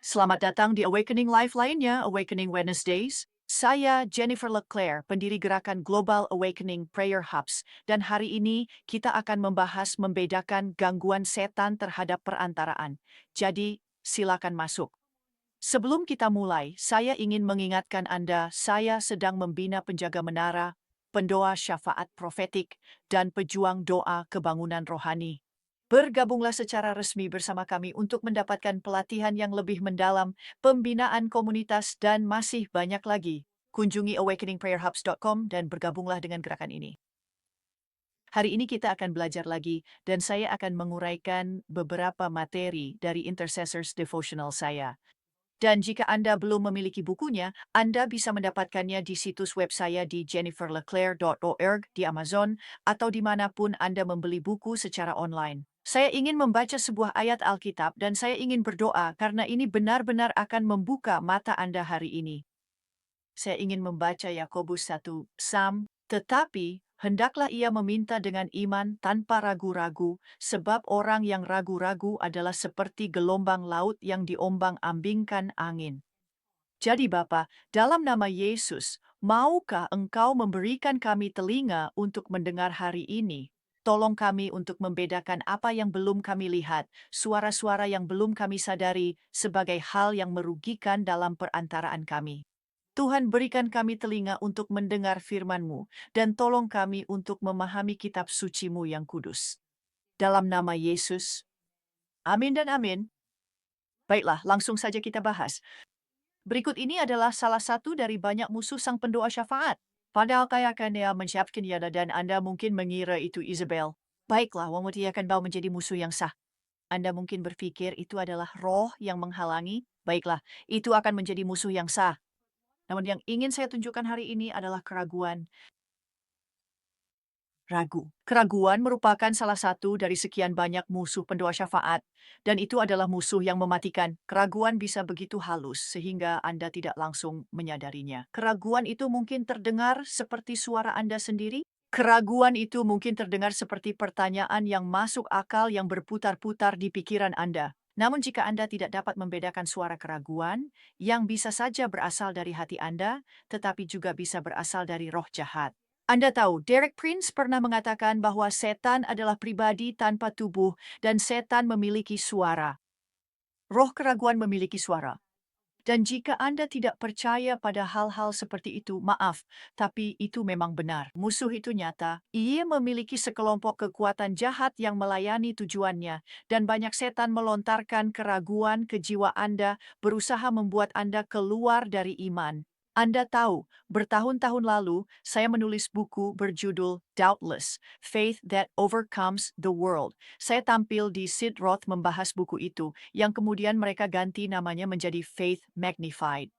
Selamat datang di Awakening Live lainnya, Awakening Wednesdays. Saya Jennifer Leclerc, pendiri gerakan Global Awakening Prayer Hubs, dan hari ini kita akan membahas membedakan gangguan setan terhadap perantaraan. Jadi, silakan masuk. Sebelum kita mulai, saya ingin mengingatkan Anda, saya sedang membina penjaga menara, pendoa syafaat profetik, dan pejuang doa kebangunan rohani. Bergabunglah secara resmi bersama kami untuk mendapatkan pelatihan yang lebih mendalam, pembinaan komunitas, dan masih banyak lagi. Kunjungi awakeningprayerhubs.com dan bergabunglah dengan gerakan ini. Hari ini kita akan belajar lagi, dan saya akan menguraikan beberapa materi dari Intercessors Devotional saya. Dan jika Anda belum memiliki bukunya, Anda bisa mendapatkannya di situs web saya di jenniferleclaire.org, di Amazon, atau dimanapun Anda membeli buku secara online. Saya ingin membaca sebuah ayat Alkitab dan saya ingin berdoa karena ini benar-benar akan membuka mata Anda hari ini. Saya ingin membaca Yakobus 1, tetapi hendaklah ia meminta dengan iman tanpa ragu-ragu, sebab orang yang ragu-ragu adalah seperti gelombang laut yang diombang-ambingkan angin. Jadi Bapa, dalam nama Yesus, maukah Engkau memberikan kami telinga untuk mendengar hari ini? Tolong kami untuk membedakan apa yang belum kami lihat, suara-suara yang belum kami sadari sebagai hal yang merugikan dalam perantaraan kami. Tuhan berikan kami telinga untuk mendengar firman-Mu, dan tolong kami untuk memahami kitab suci-Mu yang kudus. Dalam nama Yesus, amin dan amin. Baiklah, langsung saja kita bahas. Berikut ini adalah salah satu dari banyak musuh sang pendoa syafaat. Padahal kayakan dia menyiapkan yada dan Anda mungkin mengira itu Isabel. Baiklah, wanita akan bawa menjadi musuh yang sah. Anda mungkin berpikir itu adalah roh yang menghalangi. Baiklah, itu akan menjadi musuh yang sah. Namun yang ingin saya tunjukkan hari ini adalah keraguan. Ragu. Keraguan merupakan salah satu dari sekian banyak musuh pendoa syafaat, dan itu adalah musuh yang mematikan. Keraguan bisa begitu halus sehingga Anda tidak langsung menyadarinya. Keraguan itu mungkin terdengar seperti suara Anda sendiri. Keraguan itu mungkin terdengar seperti pertanyaan yang masuk akal yang berputar-putar di pikiran Anda. Namun jika Anda tidak dapat membedakan suara keraguan, yang bisa saja berasal dari hati Anda, tetapi juga bisa berasal dari roh jahat. Anda tahu, Derek Prince pernah mengatakan bahwa setan adalah pribadi tanpa tubuh dan setan memiliki suara. Roh keraguan memiliki suara. Dan jika Anda tidak percaya pada hal-hal seperti itu, maaf, tapi itu memang benar. Musuh itu nyata. Ia memiliki sekelompok kekuatan jahat yang melayani tujuannya, dan banyak setan melontarkan keraguan ke jiwa Anda, berusaha membuat Anda keluar dari iman. Anda tahu, bertahun-tahun lalu saya menulis buku berjudul Doubtless, Faith That Overcomes the World. Saya tampil di Sid Roth membahas buku itu, yang kemudian mereka ganti namanya menjadi Faith Magnified.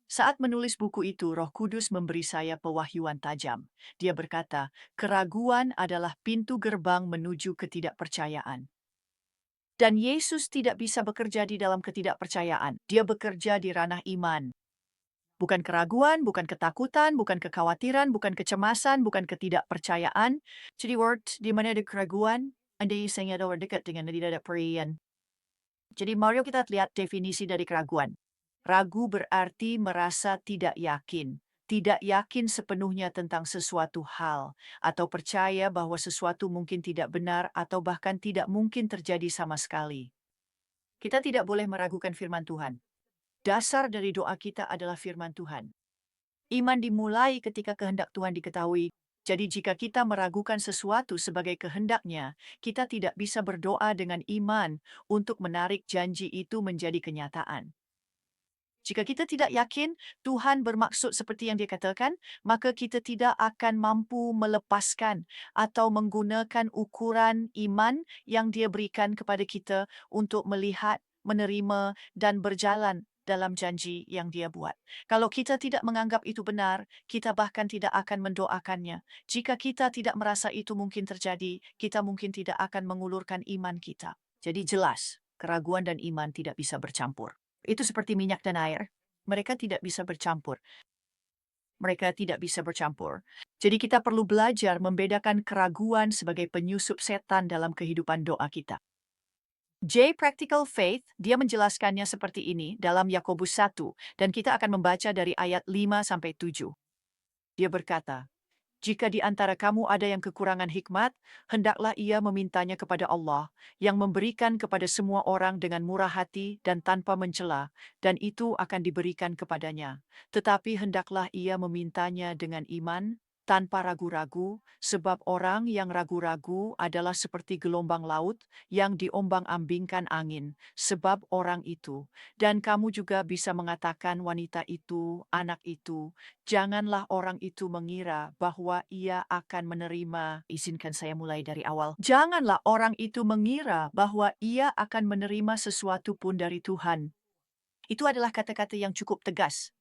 Saat menulis buku itu, Roh Kudus memberi saya pewahyuan tajam. Dia berkata, keraguan adalah pintu gerbang menuju ketidakpercayaan. Dan Yesus tidak bisa bekerja di dalam ketidakpercayaan. Dia bekerja di ranah iman. Bukan keraguan, bukan ketakutan, bukan kekhawatiran, bukan kecemasan, bukan ketidakpercayaan. Jadi word di mana ada keraguan, Anda isengnya ada dekat dengan tidak ada perian. Jadi mari kita lihat definisi dari keraguan. Ragu berarti merasa tidak yakin. Tidak yakin sepenuhnya tentang sesuatu hal, atau percaya bahwa sesuatu mungkin tidak benar atau bahkan tidak mungkin terjadi sama sekali. Kita tidak boleh meragukan firman Tuhan. Dasar dari doa kita adalah firman Tuhan. Iman dimulai ketika kehendak Tuhan diketahui. Jadi jika kita meragukan sesuatu sebagai kehendaknya, kita tidak bisa berdoa dengan iman untuk menarik janji itu menjadi kenyataan. Jika kita tidak yakin Tuhan bermaksud seperti yang dikatakan, maka kita tidak akan mampu melepaskan atau menggunakan ukuran iman yang Dia berikan kepada kita untuk melihat, menerima, dan berjalan dalam janji yang Dia buat. Kalau kita tidak menganggap itu benar, kita bahkan tidak akan mendoakannya. Jika kita tidak merasa itu mungkin terjadi, kita mungkin tidak akan mengulurkan iman kita. Jadi jelas, keraguan dan iman tidak bisa bercampur. Itu seperti minyak dan air. Mereka tidak bisa bercampur. Mereka tidak bisa bercampur. Jadi kita perlu belajar membedakan keraguan sebagai penyusup setan dalam kehidupan doa kita. J. Practical Faith, dia menjelaskannya seperti ini dalam Yakobus 1, dan kita akan membaca dari ayat 5-7. Dia berkata, "Jika di antara kamu ada yang kekurangan hikmat, hendaklah ia memintanya kepada Allah, yang memberikan kepada semua orang dengan murah hati dan tanpa mencela, dan itu akan diberikan kepadanya. Tetapi hendaklah ia memintanya dengan iman, tanpa ragu-ragu, sebab orang yang ragu-ragu adalah seperti gelombang laut yang diombang-ambingkan angin, sebab orang itu. Dan kamu juga bisa mengatakan wanita itu, anak itu, janganlah orang itu mengira bahwa ia akan menerima. Izinkan saya mulai dari awal. Janganlah orang itu mengira bahwa ia akan menerima sesuatu pun dari Tuhan. Itu adalah kata-kata yang cukup tegas.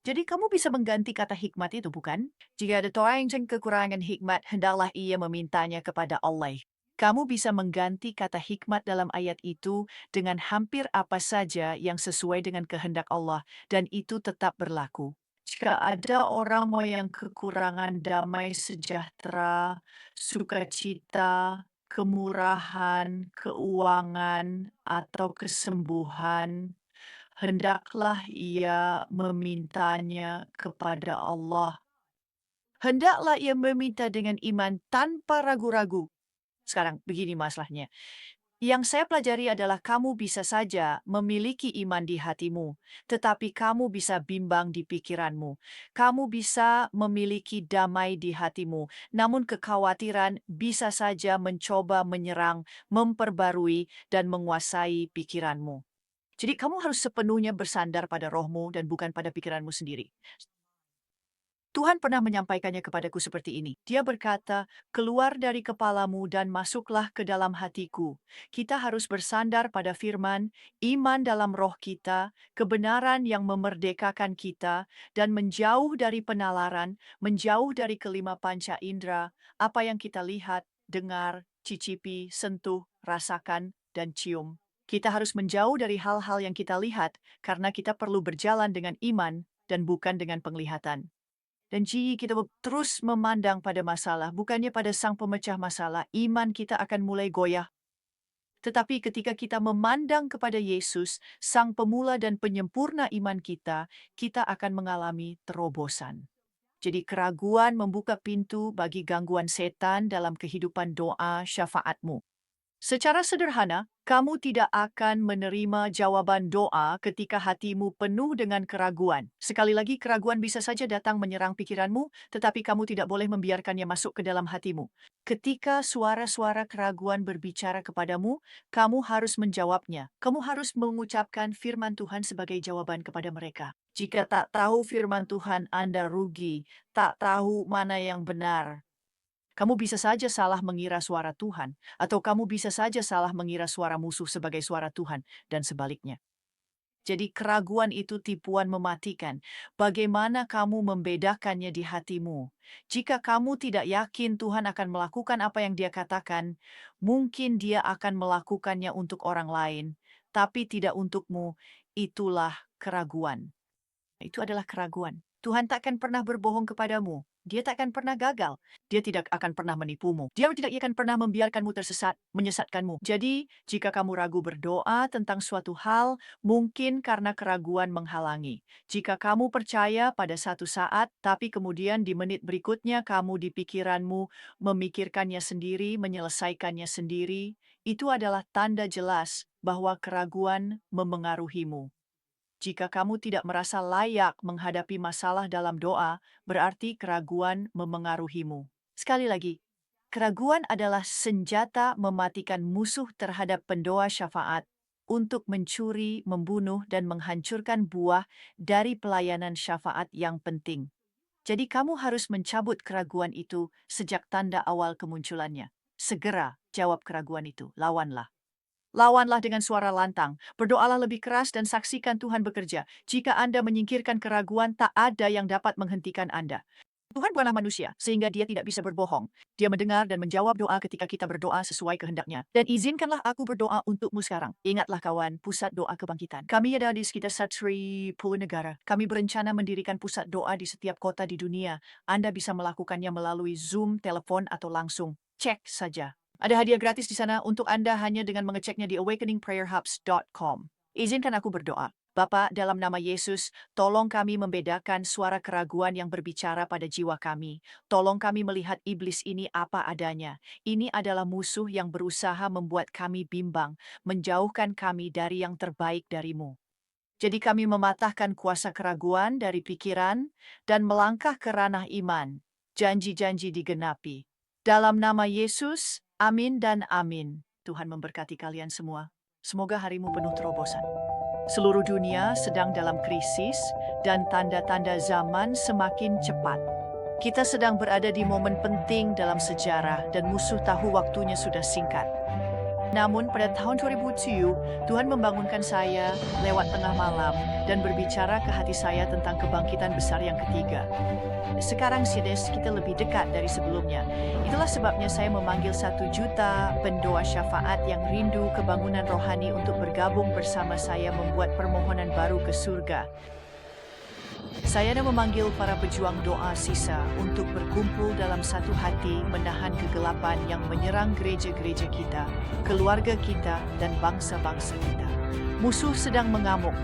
Jadi kamu bisa mengganti kata hikmat itu, bukan? Jika ada orang yang kekurangan hikmat, hendaklah ia memintanya kepada Allah. Kamu bisa mengganti kata hikmat dalam ayat itu dengan hampir apa saja yang sesuai dengan kehendak Allah, dan itu tetap berlaku. Jika ada orang yang kekurangan damai sejahtera, sukacita, kemurahan, keuangan, atau kesembuhan, hendaklah ia memintanya kepada Allah. Hendaklah ia meminta dengan iman tanpa ragu-ragu. Sekarang, begini masalahnya. Yang saya pelajari adalah kamu bisa saja memiliki iman di hatimu, tetapi kamu bisa bimbang di pikiranmu. Kamu bisa memiliki damai di hatimu, namun kekhawatiran bisa saja mencoba menyerang, memperbarui, dan menguasai pikiranmu. Jadi kamu harus sepenuhnya bersandar pada rohmu dan bukan pada pikiranmu sendiri. Tuhan pernah menyampaikannya kepadaku seperti ini. Dia berkata, keluar dari kepalamu dan masuklah ke dalam hatiku. Kita harus bersandar pada firman, iman dalam roh kita, kebenaran yang memerdekakan kita, dan menjauh dari penalaran, menjauh dari kelima panca indera, apa yang kita lihat, dengar, cicipi, sentuh, rasakan, dan cium. Kita harus menjauh dari hal-hal yang kita lihat, karena kita perlu berjalan dengan iman dan bukan dengan penglihatan. Dan jika kita terus memandang pada masalah, bukannya pada sang pemecah masalah, iman kita akan mulai goyah. Tetapi ketika kita memandang kepada Yesus, sang pemula dan penyempurna iman kita akan mengalami terobosan. Jadi keraguan membuka pintu bagi gangguan setan dalam kehidupan doa syafaatmu. Secara sederhana, kamu tidak akan menerima jawaban doa ketika hatimu penuh dengan keraguan. Sekali lagi, keraguan bisa saja datang menyerang pikiranmu, tetapi kamu tidak boleh membiarkannya masuk ke dalam hatimu. Ketika suara-suara keraguan berbicara kepadamu, kamu harus menjawabnya. Kamu harus mengucapkan firman Tuhan sebagai jawaban kepada mereka. Jika tak tahu firman Tuhan, Anda rugi. Tak tahu mana yang benar. Kamu bisa saja salah mengira suara Tuhan, atau kamu bisa saja salah mengira suara musuh sebagai suara Tuhan, dan sebaliknya. Jadi keraguan itu tipuan mematikan. Bagaimana kamu membedakannya di hatimu? Jika kamu tidak yakin Tuhan akan melakukan apa yang Dia katakan, mungkin Dia akan melakukannya untuk orang lain, tapi tidak untukmu. Itulah keraguan. Itu adalah keraguan. Tuhan takkan pernah berbohong kepadamu. Dia takkan pernah gagal. Dia tidak akan pernah menipumu. Dia tidak akan pernah membiarkanmu tersesat, menyesatkanmu. Jadi, jika kamu ragu berdoa tentang suatu hal, mungkin karena keraguan menghalangi. Jika kamu percaya pada satu saat, tapi kemudian di menit berikutnya kamu di pikiranmu memikirkannya sendiri, menyelesaikannya sendiri, itu adalah tanda jelas bahwa keraguan memengaruhimu. Jika kamu tidak merasa layak menghadapi masalah dalam doa, berarti keraguan memengaruhimu. Sekali lagi, keraguan adalah senjata mematikan musuh terhadap pendoa syafaat untuk mencuri, membunuh, dan menghancurkan buah dari pelayanan syafaat yang penting. Jadi kamu harus mencabut keraguan itu sejak tanda awal kemunculannya. Segera jawab keraguan itu, lawanlah. Lawanlah dengan suara lantang, berdoalah lebih keras dan saksikan Tuhan bekerja. Jika Anda menyingkirkan keraguan, tak ada yang dapat menghentikan Anda. Tuhan bukanlah manusia, sehingga Dia tidak bisa berbohong. Dia mendengar dan menjawab doa ketika kita berdoa sesuai kehendaknya. Dan izinkanlah aku berdoa untukmu sekarang. Ingatlah kawan, pusat doa kebangkitan. Kami ada di sekitar 10 negara. Kami berencana mendirikan pusat doa di setiap kota di dunia. Anda bisa melakukannya melalui Zoom, telepon, atau langsung. Cek saja. Ada hadiah gratis di sana untuk Anda hanya dengan mengeceknya di awakeningprayerhubs.com. Izinkan aku berdoa. Bapa, dalam nama Yesus, tolong kami membedakan suara keraguan yang berbicara pada jiwa kami. Tolong kami melihat iblis ini apa adanya. Ini adalah musuh yang berusaha membuat kami bimbang, menjauhkan kami dari yang terbaik darimu. Jadi kami mematahkan kuasa keraguan dari pikiran dan melangkah ke ranah iman. Janji-janji digenapi. Dalam nama Yesus, amin dan amin. Tuhan memberkati kalian semua. Semoga harimu penuh terobosan. Seluruh dunia sedang dalam krisis dan tanda-tanda zaman semakin cepat. Kita sedang berada di momen penting dalam sejarah dan musuh tahu waktunya sudah singkat. Namun pada tahun 2007, Tuhan membangunkan saya lewat tengah malam dan berbicara ke hati saya tentang kebangkitan besar yang ketiga. Sekarang Sides kita lebih dekat dari sebelumnya. Itulah sebabnya saya memanggil 1 juta pendoa syafaat yang rindu kebangunan rohani untuk bergabung bersama saya membuat permohonan baru ke surga. Saya memanggil para pejuang doa sisa untuk berkumpul dalam satu hati menahan kegelapan yang menyerang gereja-gereja kita, keluarga kita, dan bangsa-bangsa kita. Musuh sedang mengamuk.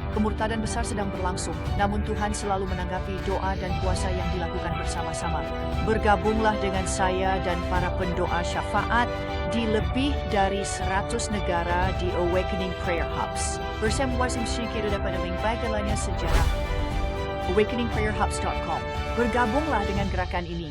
Kemurtadan besar sedang berlangsung, namun Tuhan selalu menanggapi doa dan puasa yang dilakukan bersama-sama. Bergabunglah dengan saya dan para pendoa syafaat di lebih dari 100 negara di Awakening Prayer Hubs. Bersama kita dapat melimpahkannya sejarah. awakeningprayerhubs.com. Bergabunglah dengan gerakan ini.